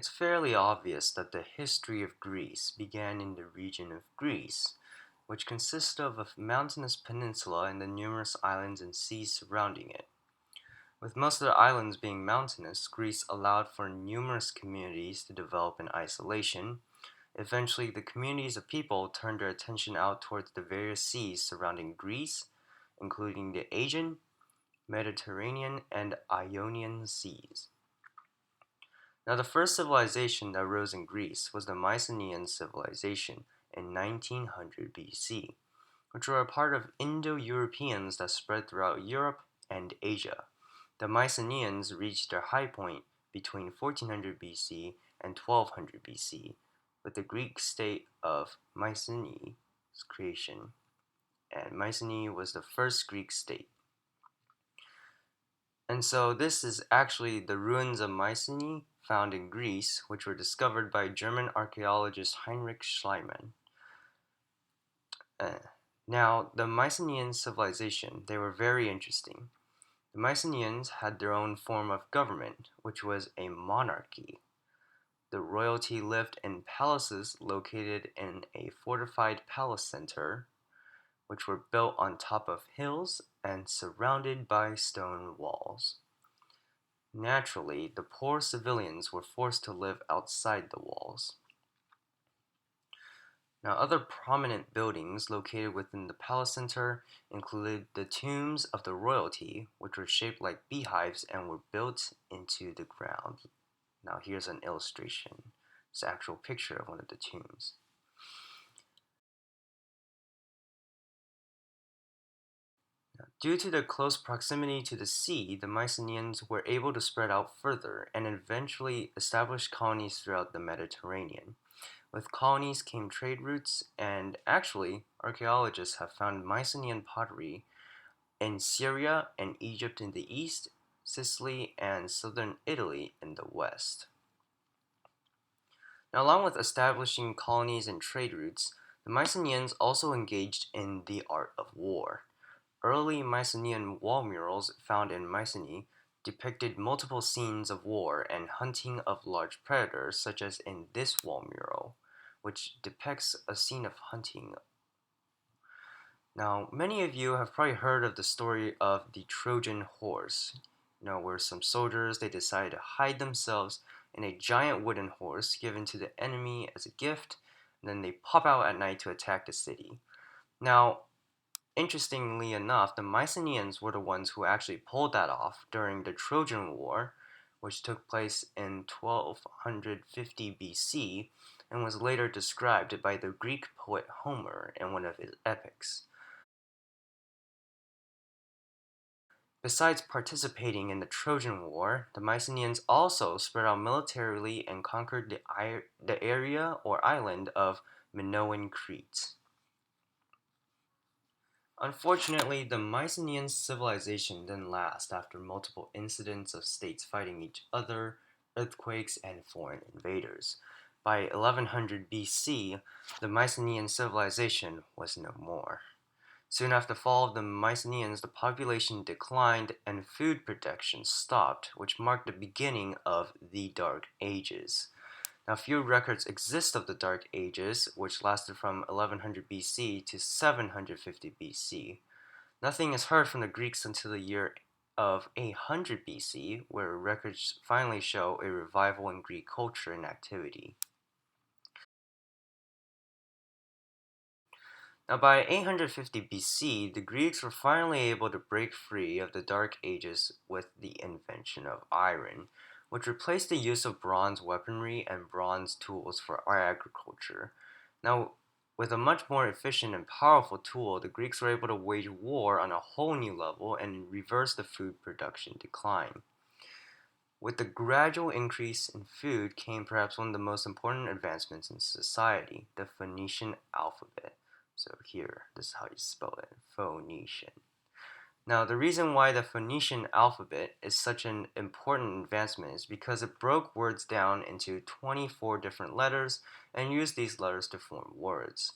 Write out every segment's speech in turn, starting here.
It's fairly obvious that the history of Greece began in the region of Greece, which consists of a mountainous peninsula and the numerous islands and seas surrounding it. With most of the islands being mountainous, Greece allowed for numerous communities to develop in isolation. Eventually, the communities of people turned their attention out towards the various seas surrounding Greece, including the Aegean, Mediterranean, and Ionian seas. Now, the first civilization that rose in Greece was the Mycenaean civilization in 1900 BC, which were a part of Indo-Europeans that spread throughout Europe and Asia. The Mycenaeans reached their high point between 1400 BC and 1200 BC, with the Greek state of Mycenae's creation, and Mycenae was the first Greek state. And so this is actually the ruins of Mycenae found in Greece, which were discovered by German archaeologist Heinrich Schliemann. Uh, Now, the Mycenaean civilization, they were very interesting. The Mycenaeans had their own form of government, which was a monarchy. The royalty lived in palaces located in a fortified palace center, which were built on top of hills and surrounded by stone walls. Naturally, the poor civilians were forced to live outside the walls. Now, other prominent buildings located within the palace center included the tombs of the royalty, which were shaped like beehives and were built into the ground. Now, here's an illustration. It's an actual picture of one of the tombs. Due to their close proximity to the sea, the Mycenaeans were able to spread out further and eventually establish colonies throughout the Mediterranean. With colonies came trade routes, and actually, archaeologists have found Mycenaean pottery in Syria and Egypt in the east, Sicily, and southern Italy in the west. Now, along with establishing colonies and trade routes, the Mycenaeans also engaged in the art of war. Early Mycenaean wall murals found in Mycenae depicted multiple scenes of war and hunting of large predators, such as in this wall mural, which depicts a scene of hunting. Now, many of you have probably heard of the story of the Trojan horse, where some soldiers they decide to hide themselves in a giant wooden horse given to the enemy as a gift, and then they pop out at night to attack the city. Now, interestingly enough, the Mycenaeans were the ones who actually pulled that off during the Trojan War, which took place in 1250 BC and was later described by the Greek poet Homer in one of his epics. Besides participating in the Trojan War, the Mycenaeans also spread out militarily and conquered the area or island of Minoan Crete. Unfortunately, the Mycenaean civilization didn't last after multiple incidents of states fighting each other, earthquakes, and foreign invaders. By 1100 BC, the Mycenaean civilization was no more. Soon after the fall of the Mycenaeans, the population declined and food production stopped, which marked the beginning of the Dark Ages. Now, few records exist of the Dark Ages, which lasted from 1100 BC to 750 BC. Nothing is heard from the Greeks until the year of 800 BC, where records finally show a revival in Greek culture and activity. Now, by 850 BC, the Greeks were finally able to break free of the Dark Ages with the invention of iron, which replaced the use of bronze weaponry and bronze tools for our agriculture. Now, with a much more efficient and powerful tool, the Greeks were able to wage war on a whole new level and reverse the food production decline. With the gradual increase in food came perhaps one of the most important advancements in society, the Phoenician alphabet. So here, this is how you spell it, Phoenician. Now, the reason why the Phoenician alphabet is such an important advancement is because it broke words down into 24 different letters and used these letters to form words.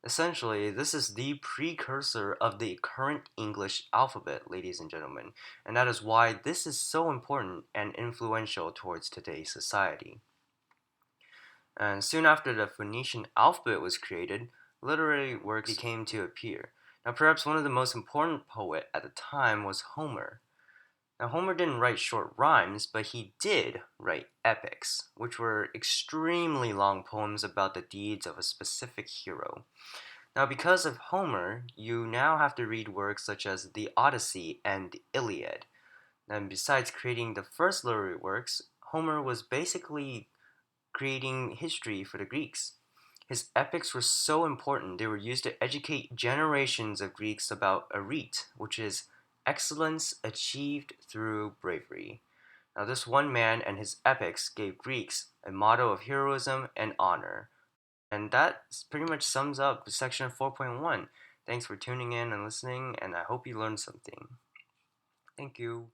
Essentially, this is the precursor of the current English alphabet, ladies and gentlemen, and that is why this is so important and influential towards today's society. And soon after the Phoenician alphabet was created, literary works began to appear. Now, perhaps one of the most important poet at the time was Homer. Now, Homer didn't write short rhymes, but he did write epics, which were extremely long poems about the deeds of a specific hero. Now, because of Homer, you now have to read works such as the Odyssey and the Iliad. And besides creating the first literary works, Homer was basically creating history for the Greeks. His epics were so important, they were used to educate generations of Greeks about arete, which is excellence achieved through bravery. Now, this one man and his epics gave Greeks a motto of heroism and honor. And that pretty much sums up section 4.1. Thanks for tuning in and listening, and I hope you learned something. Thank you.